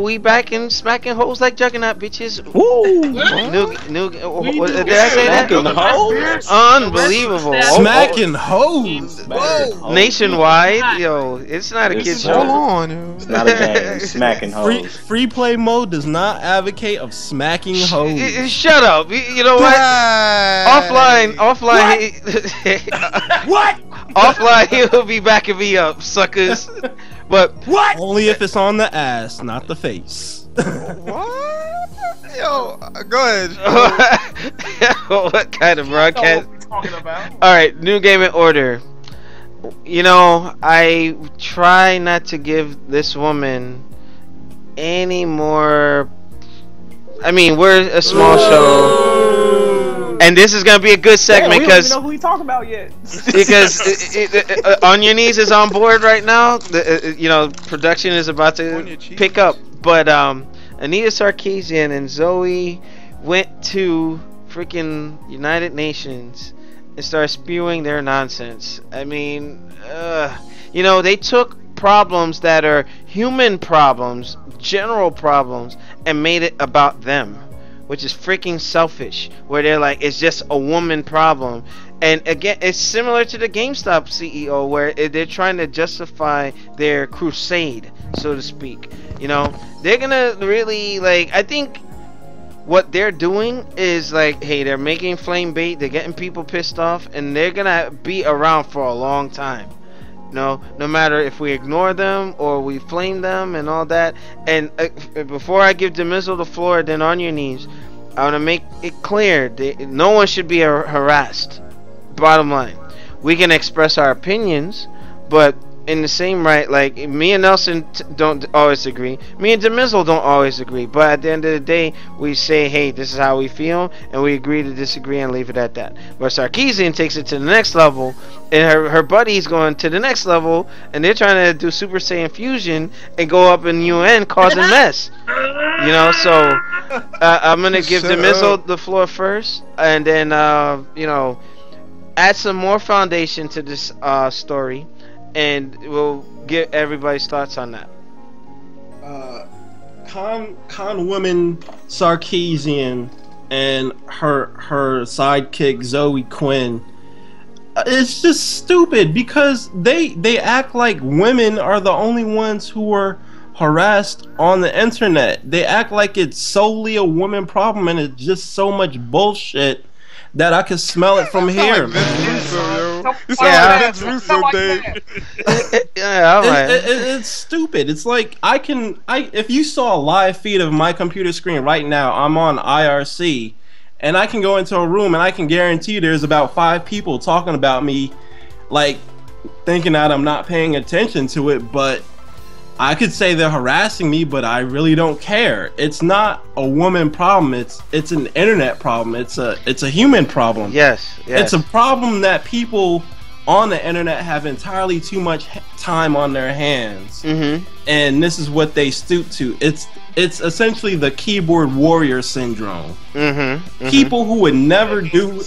we back in smacking hoes like Juggernaut, bitches. Woo! Did I say that? Hoes? Unbelievable. Smacking hoes. Whoa. Nationwide, yo, it's not a kid show. Hold on. It's not a game. Smacking hoes. Free play mode does not advocate of smacking hoes. Shut up. You know what? Offline. What? Offline, he'll be backing me up, suckers. But what? Only if it's on the ass, not the face. What? Yo, go ahead. What kind of broadcast? What we talking about? All right, New Gaming Order. You know, I try not to give this woman any more. I mean, we're a small show, and this is gonna be a good segment because we don't even know who we talking about yet. Because On Your Knees is on board right now. You know, production is about to pick up, but Anita Sarkeesian and Zoe went to freaking United Nations and started spewing their nonsense. I mean, you know, they took problems that are human problems, general problems, and made it about them, which is freaking selfish, where they're like, it's just a woman problem. And again, it's similar to the GameStop CEO, where they're trying to justify their crusade, so to speak. You know, they're gonna really, like, I think what they're doing is like, hey, they're making flame bait, they're getting people pissed off, and they're gonna be around for a long time. No matter if we ignore them or we flame them and all that. And before I give Demizzle the floor, then On Your Knees, I want to make it clear that no one should be harassed. Bottom line, we can express our opinions, but in the same right, like, me and Nelson don't always agree, me and Demizzle don't always agree, but at the end of the day, we say, hey, this is how we feel, and we agree to disagree and leave it at that. But Sarkeesian takes it to the next level, and her buddy's going to the next level, and they're trying to do Super Saiyan fusion and go up in UN causing mess. You know, so I'm gonna give Demizzle the floor first, and then you know, add some more foundation to this story, and we'll get everybody's thoughts on that. Con woman Sarkeesian and her sidekick Zoe Quinn. It's just stupid because they act like women are the only ones who are harassed on the internet. They act like it's solely a woman problem, and it's just so much bullshit that I can smell it from here. It's stupid. It's like if you saw a live feed of my computer screen right now, I'm on IRC, and I can go into a room and I can guarantee there's about 5 people talking about me, like thinking that I'm not paying attention to it, but I could say they're harassing me, but I really don't care. It's not a woman problem. It's an internet problem. It's a human problem. Yes. It's a problem that people on the internet have entirely too much time on their hands, and this is what they stoop to. It's essentially the keyboard warrior syndrome. People who would never do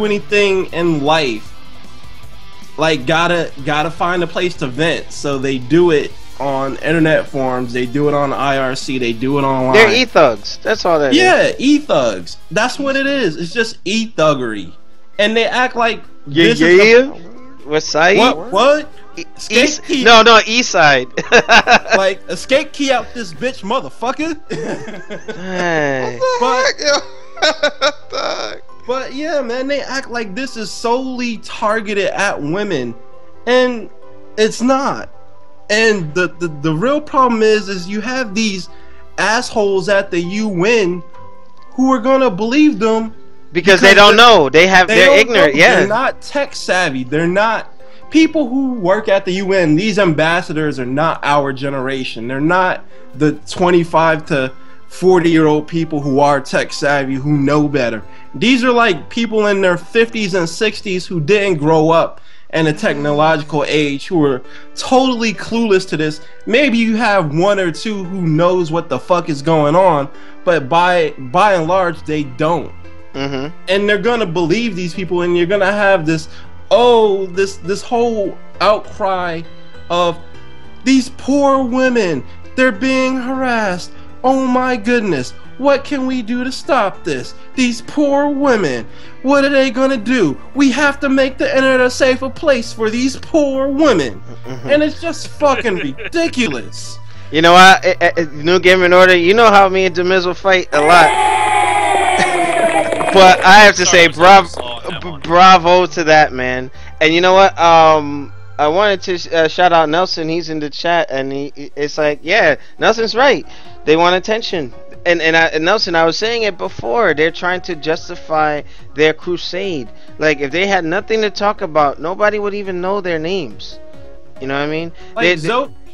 anything in life, like gotta find a place to vent, so they do it on internet forums, they do it on IRC, they do it online. They're e-thugs. That's all that is. Yeah, e-thugs. That's what it is. It's just e-thuggery. And they act like What side? What? Escape key. No, east side. Like, escape key out this bitch, motherfucker. Hey. But yeah, man, they act like this is solely targeted at women, and it's not. And the real problem is you have these assholes at the UN who are gonna believe them because they don't know. They're ignorant. Yeah, they're not tech savvy. They're not people who work at the UN. These ambassadors are not our generation. They're not the 25 to 40-year-old people who are tech savvy, who know better. These are like people in their 50s and 60s who didn't grow up in a technological age, who are totally clueless to this. Maybe you have 1 or 2 who knows what the fuck is going on, but by and large they don't. And they're gonna believe these people, and you're gonna have this whole outcry of these poor women, They're being harassed. Oh my goodness. What can we do to stop this? These poor women. What are they gonna do? We have to make the internet a safer place for these poor women. And it's just fucking ridiculous. You know what? Newgamingorder, you know how me and Demizzle fight a lot. But I have to say bravo to that, man. And you know what? I wanted to shout out Nelson. He's in the chat, and it's like, yeah, Nelson's right. They want attention. And Nelson, I was saying it before. They're trying to justify their crusade. Like, if they had nothing to talk about, nobody would even know their names. You know what I mean? Like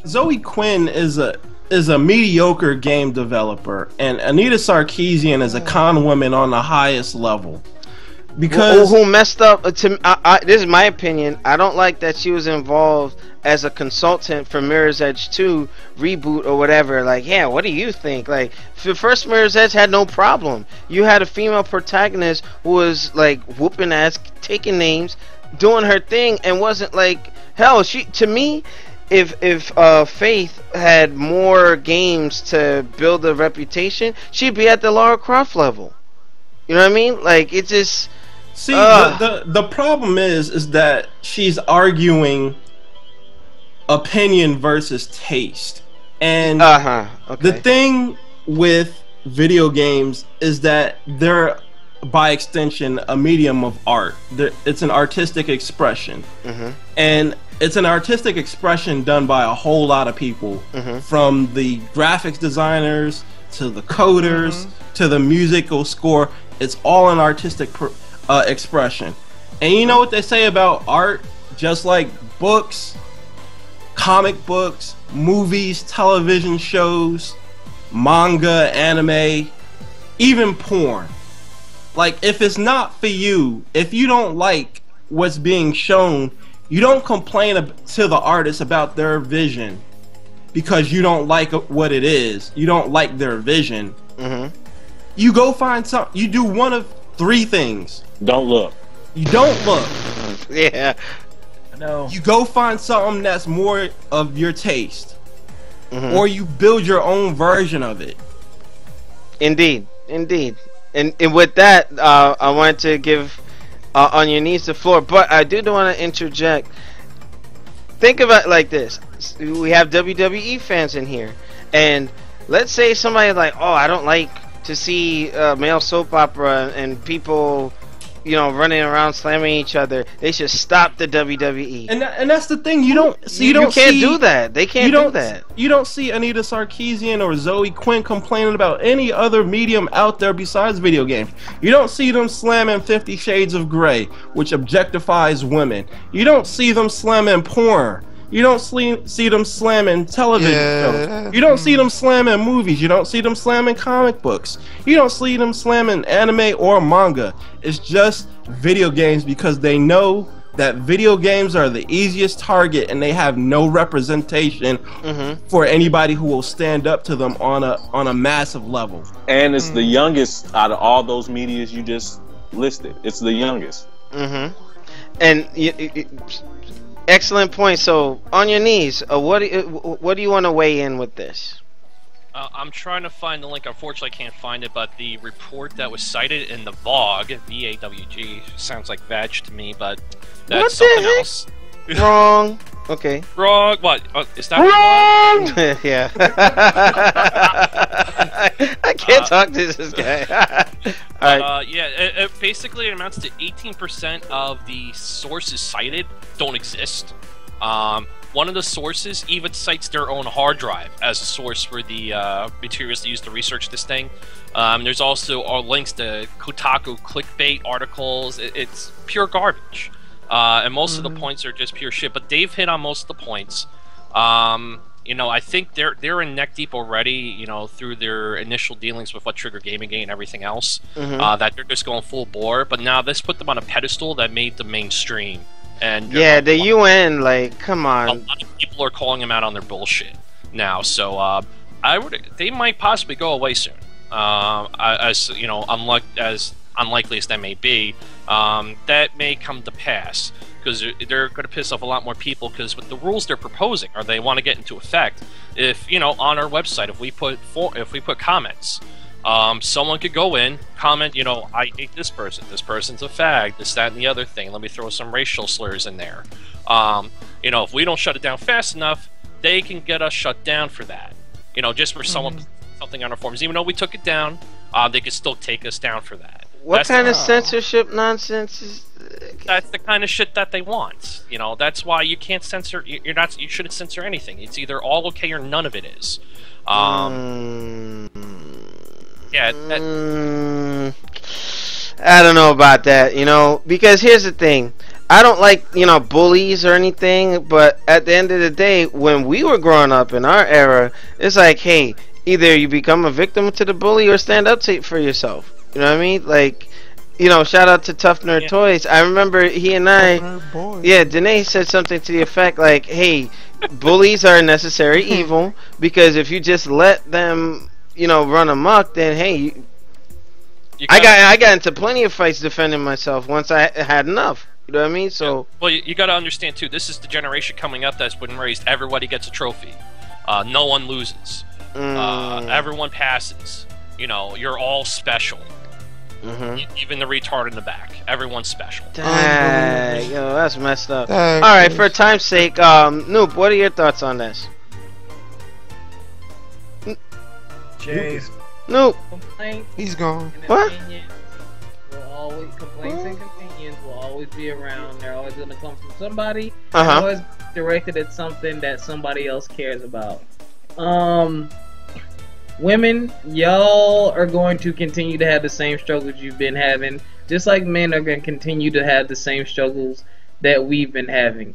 Zoe Quinn is a mediocre game developer, and Anita Sarkeesian is a con woman on the highest level. Because who messed up? This is my opinion. I don't like that she was involved as a consultant for Mirror's Edge 2 reboot or whatever. Like, yeah, what do you think? Like, the first Mirror's Edge had no problem. You had a female protagonist who was like whooping ass, taking names, doing her thing, and wasn't like, hell. To me, if Faith had more games to build a reputation, she'd be at the Lara Croft level. You know what I mean? Like, it just. See, the problem is that she's arguing opinion versus taste, and the thing with video games is that they're, by extension, a medium of art. It's an artistic expression, and it's an artistic expression done by a whole lot of people, from the graphics designers to the coders to the musical score. It's all an artistic expression. And you know what they say about art? Just like books, comic books, movies, television shows, manga, anime, even porn. Like, if it's not for you, if you don't like what's being shown, you don't complain to the artist about their vision because you don't like what it is. You don't like their vision. You go find something. You do one of three things. Don't look. You don't look. Yeah. No. You go find something that's more of your taste, or you build your own version of it. Indeed. And with that, I wanted to give On Your Knees the floor, but I do want to interject. Think about it like this: we have WWE fans in here, and let's say somebody like, oh, I don't like to see male soap opera and people, you know, running around slamming each other. They should stop the WWE. And that's the thing. You can't do that. They can't do that. You don't see Anita Sarkeesian or Zoe Quinn complaining about any other medium out there besides video games. You don't see them slamming 50 Shades of Grey, which objectifies women. You don't see them slamming porn. You don't see them slamming television shows. You don't see them slamming movies. You don't see them slamming comic books. You don't see them slamming anime or manga. It's just video games, because they know that video games are the easiest target, and they have no representation for anybody who will stand up to them on a massive level. And it's the youngest out of all those medias you just listed. It's the youngest. And excellent point. So, On Your Knees, what do you want to weigh in with this? I'm trying to find the link. Unfortunately, I can't find it, but the report that was cited in the VAWG, V-A-W-G, sounds like vag to me, but that's something else. Wrong. Okay. Wrong. What? Is that wrong? Yeah. I can't talk to this guy. Yeah, basically it amounts to 18% of the sources cited don't exist. One of the sources even cites their own hard drive as a source for the materials they use to research this thing. There's also links to Kotaku clickbait articles. It's pure garbage. And most of the points are just pure shit. But Dave hit on most of the points. You know, I think they're in neck deep already, you know, through their initial dealings with what Trigger Gaming and everything else. That they're just going full bore. But now this put them on a pedestal that made them mainstream. And yeah, the UN, like, come on. A lot of people are calling them out on their bullshit now. So they might possibly go away soon. As you know, as unlikely as that may be, that may come to pass, because they're going to piss off a lot more people, because with the rules they're proposing, or they want to get into effect, if on our website, if we put comments, someone could go in, comment, I hate this person, this person's a fag, this, that, and the other thing. Let me throw some racial slurs in there. If we don't shut it down fast enough, they can get us shut down for that. Just for someone something on our forums, even though we took it down, they could still take us down for that. What kind of censorship nonsense is? That's the kind of shit that they want. That's why you can't censor. You shouldn't censor anything. It's either all okay or none of it is. Yeah. I don't know about that. Because here's the thing. I don't like bullies or anything, but at the end of the day, when we were growing up in our era, it's like, hey, either you become a victim to the bully or stand up for yourself. You know what I mean? Like, shout out to Tough Nerd Toys. I remember he and Danae said something to the effect like, hey, bullies are a necessary evil, because if you just let them, run amok, then hey, I got into plenty of fights defending myself once I had enough. You know what I mean? So well, you got to understand too. This is the generation coming up that's been raised. Everybody gets a trophy. No one loses. Everyone passes. You're all special. Even the retard in the back. Everyone's special. Dang, that's messed up. Alright, for time's sake, Noob, what are your thoughts on this? Jay's Noob. Complaints. He's gone. What? Complaints and convenience will always be around. They're always going to come from somebody. Uh-huh. They're always directed at something that somebody else cares about. Women, y'all are going to continue to have the same struggles you've been having, just like men are going to continue to have the same struggles that we've been having.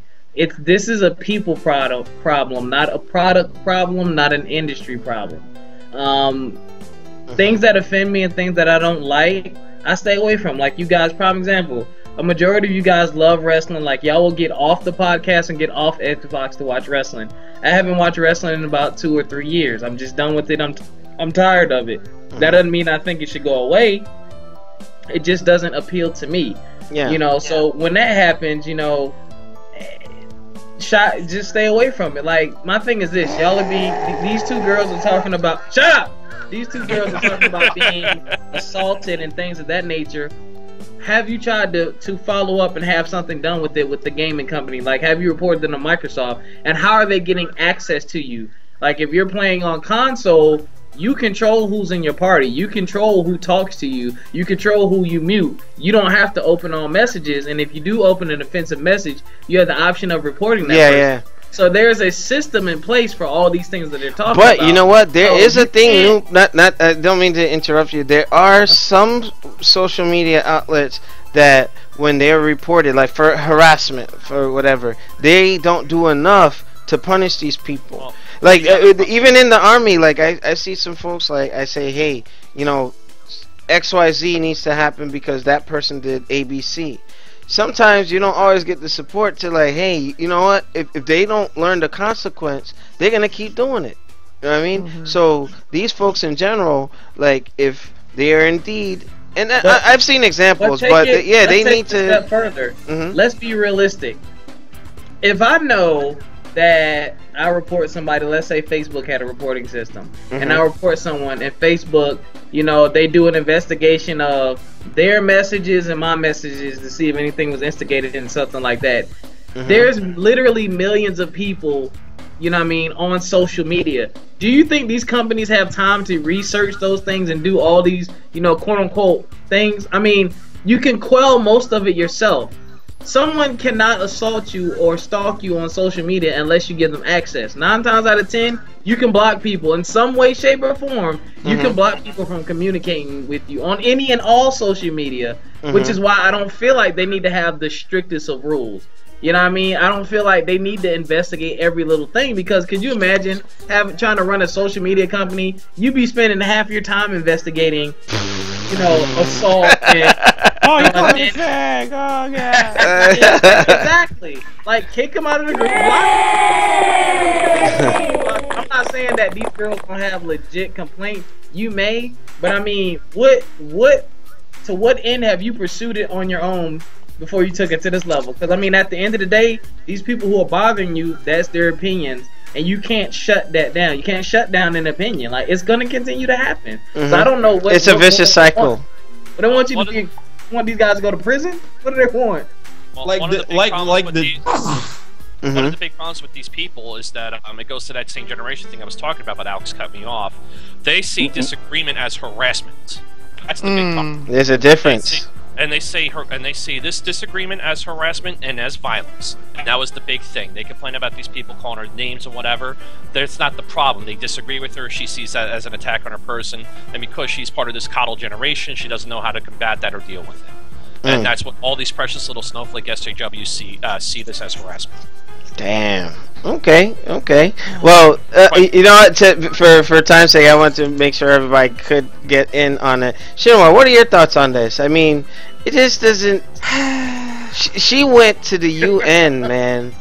This is a people problem, not a product problem, not an industry problem. Things that offend me and things that I don't like, I stay away from. Like you guys, prime example. A majority of you guys love wrestling. Like y'all will get off the podcast and get off Xbox to watch wrestling. I haven't watched wrestling in about 2 or 3 years. I'm just done with it. I'm tired of it. That doesn't mean I think it should go away. It just doesn't appeal to me. Yeah. So when that happens, just stay away from it. Like my thing is this: these two girls are talking about. Shut up. These two girls are talking about being assaulted and things of that nature. Have you tried to follow up and have something done with it with the gaming company? Like, have you reported them to Microsoft? And how are they getting access to you? Like, if you're playing on console, you control who's in your party. You control who talks to you. You control who you mute. You don't have to open all messages. And if you do open an offensive message, you have the option of reporting that person. Yeah. So there's a system in place for all these things that they're talking about. But you know what? There is a thing. I don't mean to interrupt you. There are some social media outlets that, when they're reported, like for harassment, for whatever, they don't do enough to punish these people. Like even in the army, like I see some folks, like I say, hey, XYZ needs to happen because that person did ABC. Sometimes you don't always get the support to, like, hey, you know what? If they don't learn the consequence, they're gonna keep doing it. You know what I mean? So these folks in general, like, if they are indeed, and I've seen examples, but they need to. Step further. Let's be realistic. If I know that I report somebody, let's say Facebook had a reporting system, and I report someone, and Facebook, they do an investigation of their messages and my messages to see if anything was instigated in something like that. There's literally millions of people, on social media. Do you think these companies have time to research those things and do all these, quote unquote things? I mean, you can quell most of it yourself. Someone cannot assault you or stalk you on social media unless you give them access. 9 times out of 10, you can block people in some way, shape, or form. You can block people from communicating with you on any and all social media, which is why I don't feel like they need to have the strictest of rules. You know what I mean? I don't feel like they need to investigate every little thing, because could you imagine trying to run a social media company? You'd be spending half your time investigating, assault and oh, you call me fag. Oh, yeah. Yeah, exactly. Like, kick him out of the group. I'm not saying that these girls don't have legit complaints. You may, but I mean, to what end have you pursued it on your own before you took it to this level? Because I mean, at the end of the day, these people who are bothering you, that's their opinions. and you can't shut that down. You can't shut down an opinion. Like, it's gonna continue to happen. So I don't know what. It's a vicious cycle. But they want you to be. Want these guys to go to prison? What do they want? Well, Like one of the big problems with these people is that it goes to that same generation thing I was talking about. But Alex cut me off. They see disagreement as harassment. That's the big problem. There's a difference. They say this disagreement as harassment and as violence. And that was the big thing. They complain about these people calling her names or whatever. That's not the problem. They disagree with her. She sees that as an attack on her person. And because she's part of this coddled generation, she doesn't know how to combat that or deal with it. And that's what all these precious little snowflake SJWs see this as harassment. Damn. Okay. Well, you know what? For time's sake, I want to make sure everybody could get in on it. Shinwa, what are your thoughts on this? I mean, it just doesn't. She went to the UN, man.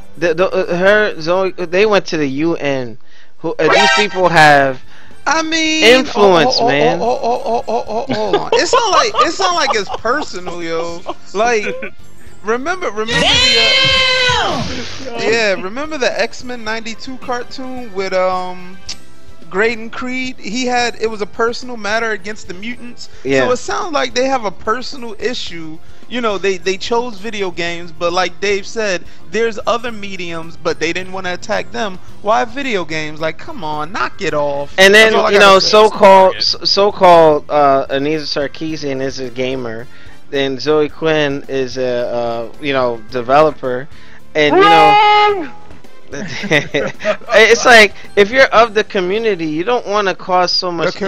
Zoe, they went to the UN. These people have. I mean, influence, man. Hold on. It's not like it's personal, yo. Like, remember the X-Men '92 cartoon with Graydon Creed? It was a personal matter against the mutants. Yeah. So it sounds like they have a personal issue. You know, they chose video games, but like Dave said, there's other mediums, but they didn't want to attack them. Why video games? Like, come on, knock it off. And then so-called Anita Sarkeesian is a gamer, then Zoe Quinn is a developer, and it's like, if you're of the community, you don't want to cause so much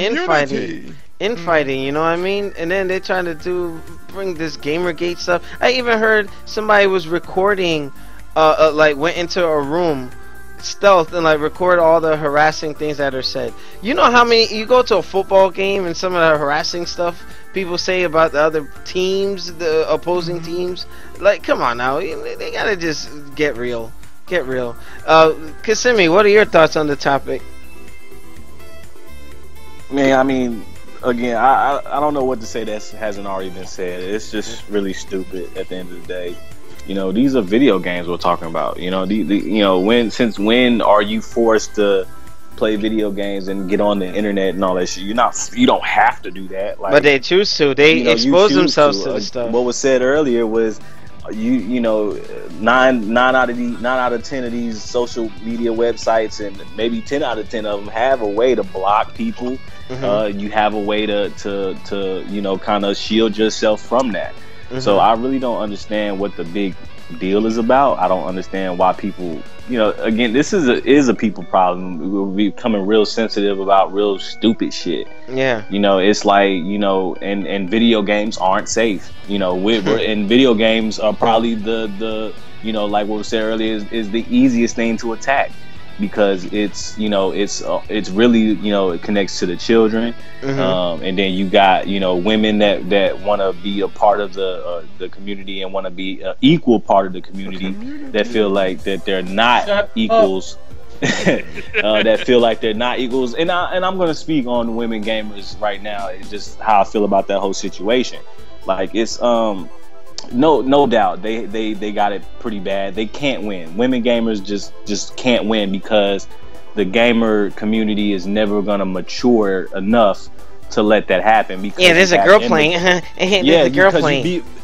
infighting, you know what I mean? And then they're trying to bring this Gamergate stuff. I even heard somebody was recording, like went into a room, stealth, and like record all the harassing things that are said. You know how many, you go to a football game and some of the harassing stuff people say about the other teams, the opposing teams? Like, come on now, they gotta just get real. Kasimi, what are your thoughts on the topic? Man, I mean, again, I don't know what to say that hasn't already been said. It's just really stupid at the end of the day. You know, these are video games we're talking about. You know, since when are you forced to play video games and get on the internet and all that shit? You don't have to do that. Like, but they choose to. They expose themselves to the stuff. What was said earlier was, you know, 9 out of 10 of these social media websites, and maybe 10 out of 10 of them have a way to block people. You have a way to you know, kind of shield yourself from that. So I really don't understand what the big deal is about. I don't understand why people, you know, again, this is a people problem. We're becoming real sensitive about real stupid shit. Yeah. You know, it's like, you know, and video games aren't safe. You know, and video games are probably the you know, like what was said earlier, is the easiest thing to attack, because it's, you know, it's really, you know, it connects to the children. And then you got, you know, women that want to be a part of the community and want to be an equal part of the community, that feel like that they're not equals. That feel like they're not equals. And I'm gonna speak on women gamers right now. It's just how I feel about that whole situation. Like, it's no doubt they got it pretty bad. They can't win. Women gamers just can't win, because the gamer community is never gonna mature enough to let that happen. Because there's a girl playing.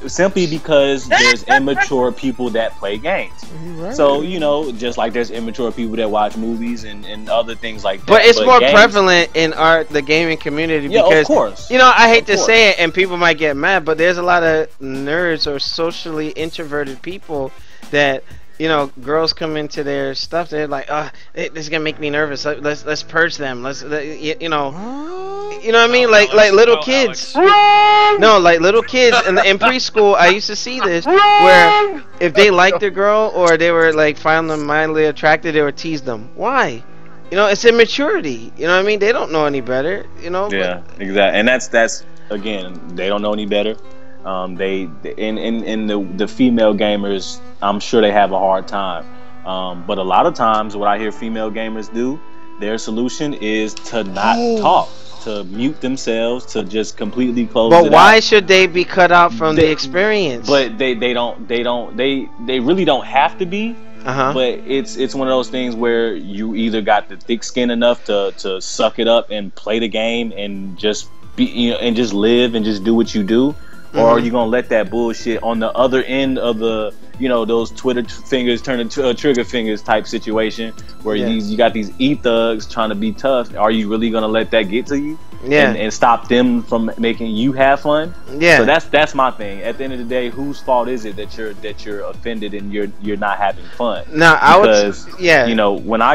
Simply because there's immature people that play games. Right. So, you know, just like there's immature people that watch movies and other things like that. But it's more prevalent in the gaming community, because, of course, you know, I hate to say it, and people might get mad, but there's a lot of nerds or socially introverted people that, you know, girls come into their stuff, they're like, this is gonna make me nervous. Let's purge them. You know what I mean? Like little kids. No, like little kids in preschool. I used to see this, where if they liked a girl or they were like found them mildly attractive, they would tease them. Why? You know, it's immaturity. You know what I mean? They don't know any better. You know. Yeah, exactly. And that's again, they don't know any better. They in the female gamers, I'm sure they have a hard time. But a lot of times, what I hear female gamers do, their solution is to not talk, to mute themselves, to just completely close. But why should they be cut out from the experience? But they really don't have to be. but it's one of those things where you either got the thick skin enough to suck it up and play the game and just be, and just live and just do what you do, or are you gonna let that bullshit on the other end of the, those Twitter fingers turn into trigger fingers type situation where you got these thugs trying to be tough? Are you really gonna let that get to you? And stop them from making you have fun? So that's my thing. At the end of the day, whose fault is it that you're offended and you're not having fun? Now, because when I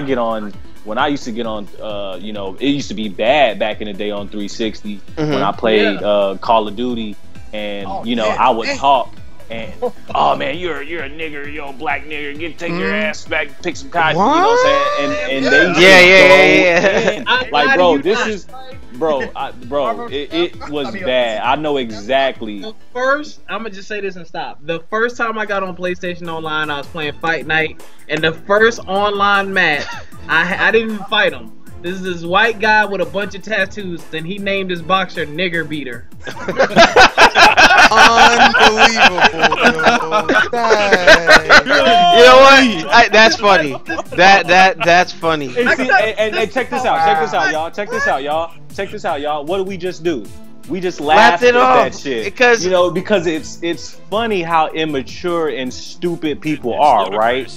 used to get on, it used to be bad back in the day on 360 when I played Call of Duty, and I would talk. And oh man, you're a nigger, yo, black nigger, take your ass back, pick some cotton. You know what I'm saying? And they like, bro, this is, it was bad. I know exactly. The first, I'm gonna just say this and stop. The first time I got on PlayStation Online, I was playing Fight Night, and the first online match, I didn't even fight him. This is this white guy with a bunch of tattoos, and he named his boxer Nigger Beater. Unbelievable, You know what? That's funny. That's funny. And check this out, y'all. What did we just do? We just laughed at that shit because it's funny how immature and stupid people are, right?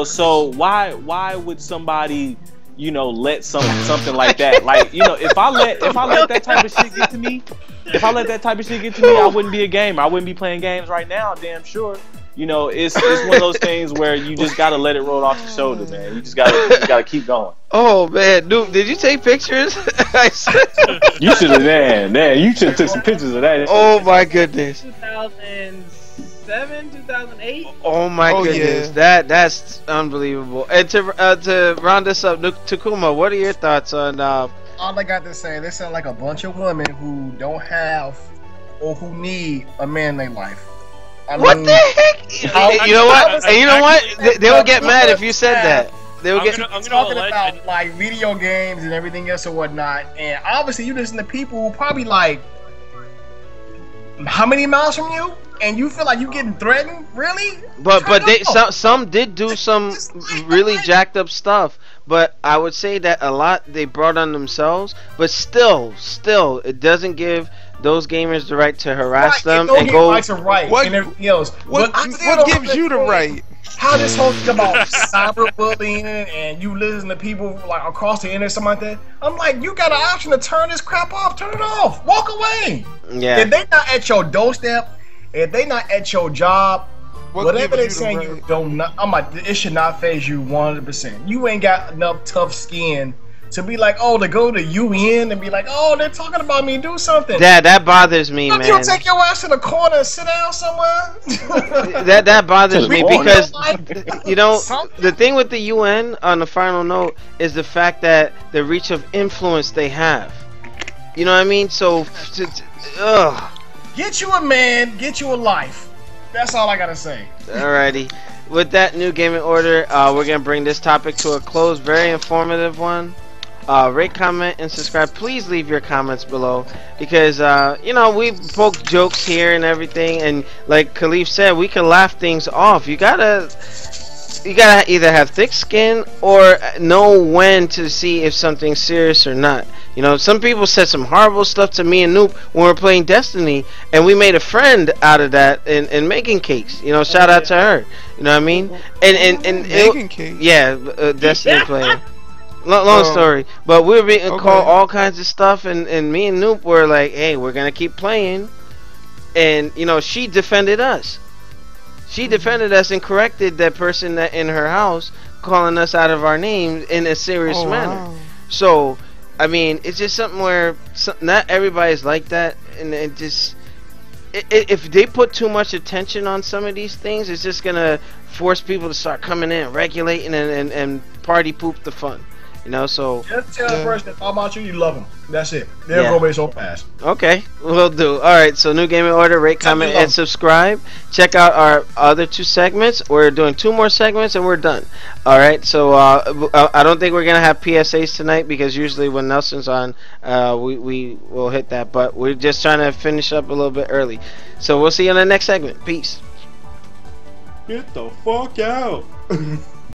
So why would somebody let something like that, like, if I let that type of shit get to me, I wouldn't be a gamer. I wouldn't be playing games right now, damn sure. It's one of those things where you just gotta let it roll off your shoulder, man. You just gotta keep going. Oh man, dude, did you take pictures? You should have, man. You should have took some pictures of that. Oh my goodness. 2007, 2008. Oh my goodness, that's unbelievable. And to round this up, Takuma, what are your thoughts on? All I got to say, they sound like a bunch of women who don't have or who need a man in their life. What the heck? You know what? And you know what? They would get mad if you said that. They would get. I'm talking about like video games and everything else or whatnot. And obviously, you listen to people who probably like how many miles from you, and you feel like you getting threatened. Really? But some did do some really jacked up stuff. But I would say that a lot they brought on themselves. But still, it doesn't give those gamers the right to harass them and go. What, and everything else. What gives you the right? How this whole thing about cyberbullying and you listen to people like across the internet, something like that. I'm like, you got an option to turn this crap off. Turn it off. Walk away. Yeah. If they not at your doorstep, if they not at your job, whatever they're saying, you don't. I'm like, it should not faze you 100%. You ain't got enough tough skin to be like, to go to UN and be like, they're talking about me, do something. That bothers me, man. You take your ass to the corner and sit down somewhere. that bothers me because, the thing with the UN, on the final note, is the fact that the reach of influence they have. You know what I mean? So, get you a man, get you a life. That's all I gotta say. Alrighty. With that, New Gaming Order, we're gonna bring this topic to a close. Very informative one. Rate, comment, and subscribe. Please leave your comments below because we poke jokes here and everything, and like Khalif said, we can laugh things off. You gotta either have thick skin or know when to see if something's serious or not. Some people said some horrible stuff to me and Noop when we were playing Destiny, and we made a friend out of that in making cakes. Shout out to her. You know what I mean? And making cakes. Yeah, Destiny player. Long story, but we were being called all kinds of stuff, and me and Noop were like, hey, we're gonna keep playing, and she defended us. She defended us and corrected that person that in her house calling us out of our names in a serious manner. Wow. So, I mean, it's just something where not everybody's like that, and it just if they put too much attention on some of these things, it's just gonna force people to start coming in, regulating, and party poop the fun. So just tell the person that talk about you love them. That's it. They'll go away so fast. Okay, we'll do. All right. So New Gaming Order, rate, comment, and subscribe. Check out our other 2 segments. We're doing 2 more segments and we're done. All right. So I don't think we're gonna have PSAs tonight because usually when Nelson's on, we will hit that. But we're just trying to finish up a little bit early. So we'll see you in the next segment. Peace. Get the fuck out.